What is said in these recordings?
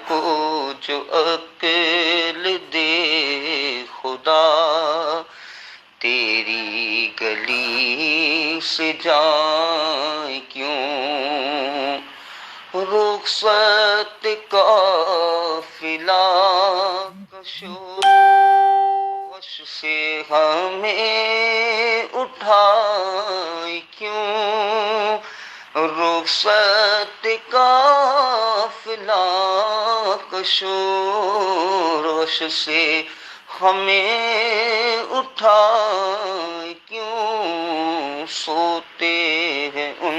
کو جو عقل دے خدا، تیری گلی سے جائیں کیوں؟ رخصت قافلہ کشو وش سے ہمیں اٹھائے کیوں؟ رخصت قافلہ کشور وش سے ہمیں اٹھائے کیوں؟ سوتے ہیں ان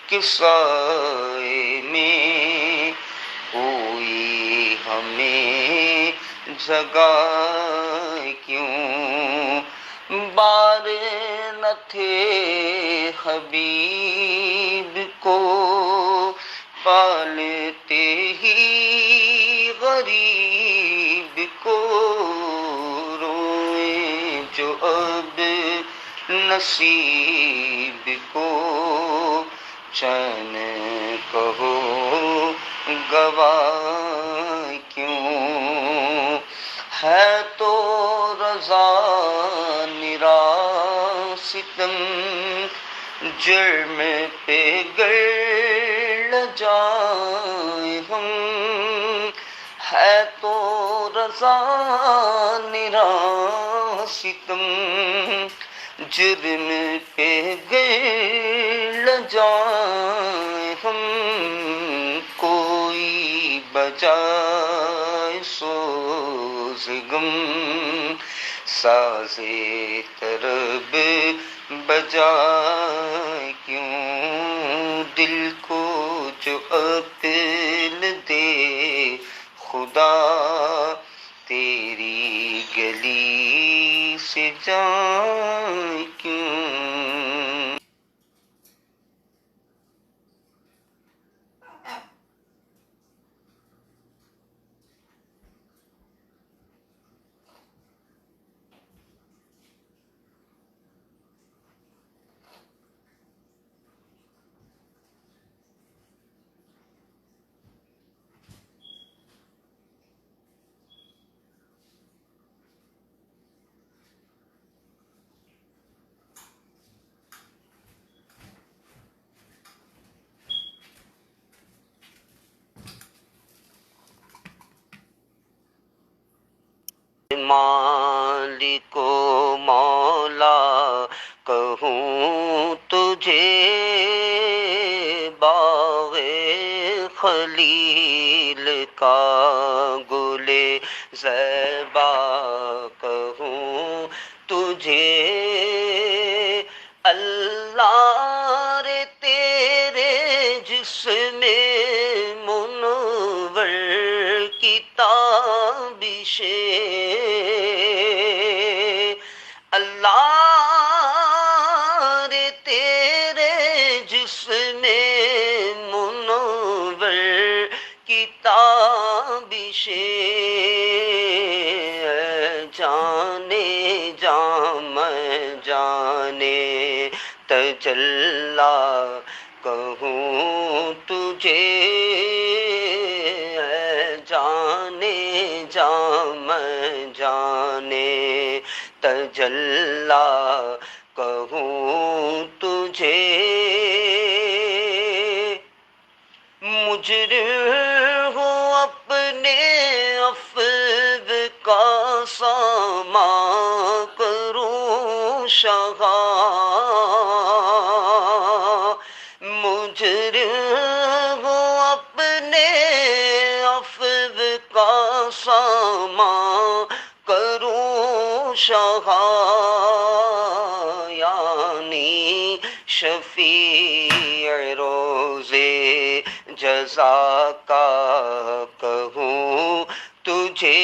کے سائے میں، کوئی ہمیں جگائے کیوں؟ بار نہ تھے حبیب کو پالتے ہی غریب کو، روئیں جو اب نصیب کو، چین کہو گواہ کیوں؟ ہے تو رضا نرا ستم، جرم پہ گر جائیں ہم، ہے تو رضا نرا ستم، جرم پہ گر جائیں ہم، کوئی بجائے سوز غم، ساز طرب بجائے کیوں؟ دل کو جو عقل دے خدا، تیری گلی سے جائیں کیوں؟ مالک و مولا کہوں تجھے، باغ خلیل کا گل زیبا کہوں تجھے، اللہ رے تیرے جسم منور کی تابش، اللہ رے تیرے جسم منور کی تابش، جانے جام جانے تجلی کہوں تجھے، جانے جام جانے تجلی کہوں تجھے، مجرم ہوں اپنے عفو کا سامان کروں شہا، مجرم ہوں اپنے عفو کا سامان کروں شہا، یعنی شفیع روزے جزا کا کہوں تجھے،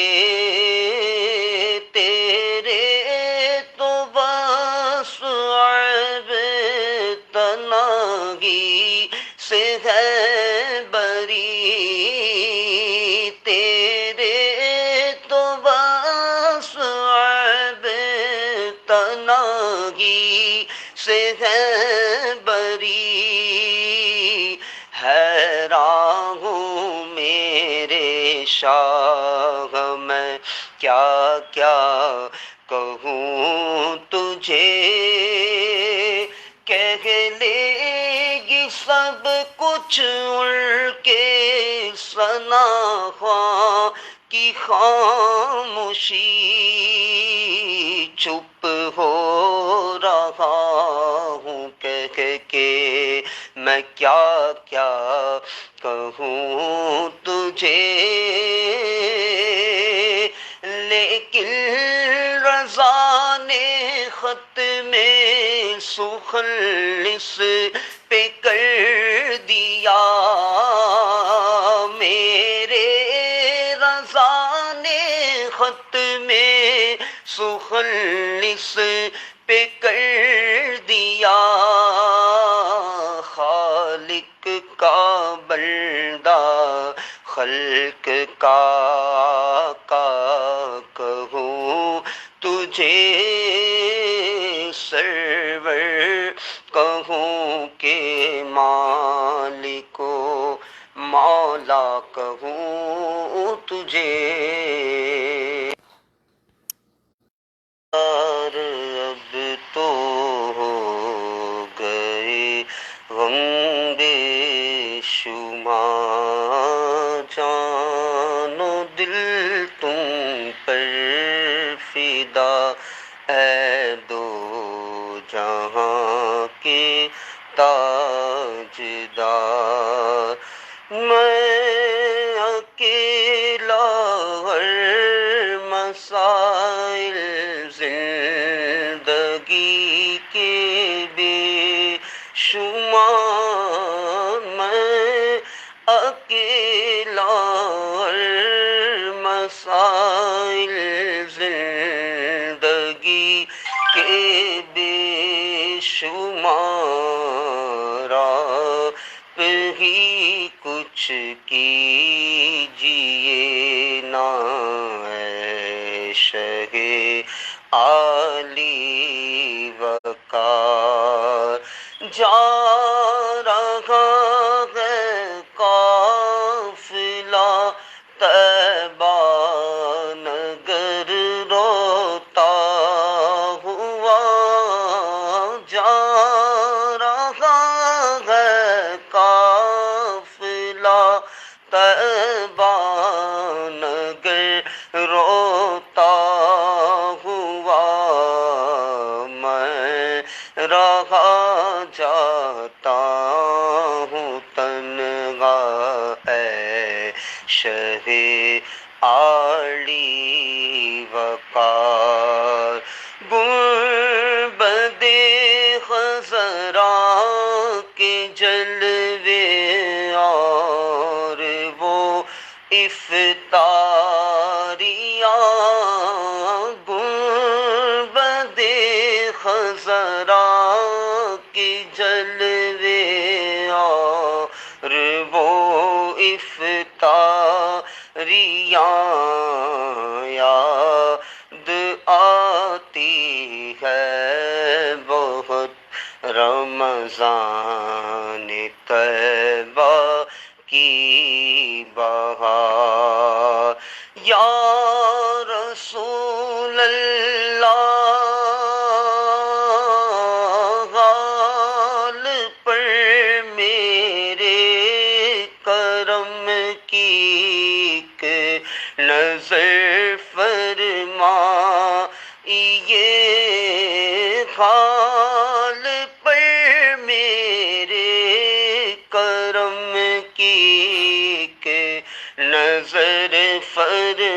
تیرے تو بس عیب تناگی سے ہے بری، تیرے تو بس عیب تناگی سے ہے بری، ہے راہوں میں شاہ میں کیا کیا کہوں تجھے، کہہ لے گی سب کچھ ان کے ثنا خواں کی خاموشی، چپ ہو رہا ہوں کہہ کے میں کیا کیا کہوں تجھے، لیکن رضا نے خط میں سخن پہ کر دیا، میرے رضا نے خط میں سخن پہ کر دیا، خالق کا بندہ خلق کا کہوں تجھے، سرور کہوں کہ مالک و مولا کہوں تجھے، اب تو ہو گئے غم بے شمار، جان و دل تم پر فدا ہے دو جہاں کے تاجدار، میں اکیلا ہر مسائل زندگی کے بے شمار، میں اکیلا ہر مسائل زندگی کے بے شمار، آپ ہی کچھ کیجیے نا اے شہ عالی وقار، جا رہا ہے قافلہ طیبہ نگر روتا ہوا، جا رہا ہے قافلہ طیبہ نگر روتا ہوا، میں رہا جاتا ہوں تنہا اے شہ عالی وقار، گنبدِ خضرا کے جلوے اور وہ افطاریاں، گنبدِ خضرا کے جلوے اور وہ افطاریاں، یاد آتی ہے بہت رمضان طیبہ کی بہار، یا رسول اللہ غال پر میرے کرم کی ایک نظر فرمائیے، غال پر میرے کرم کی ایک نظر فرمائیے،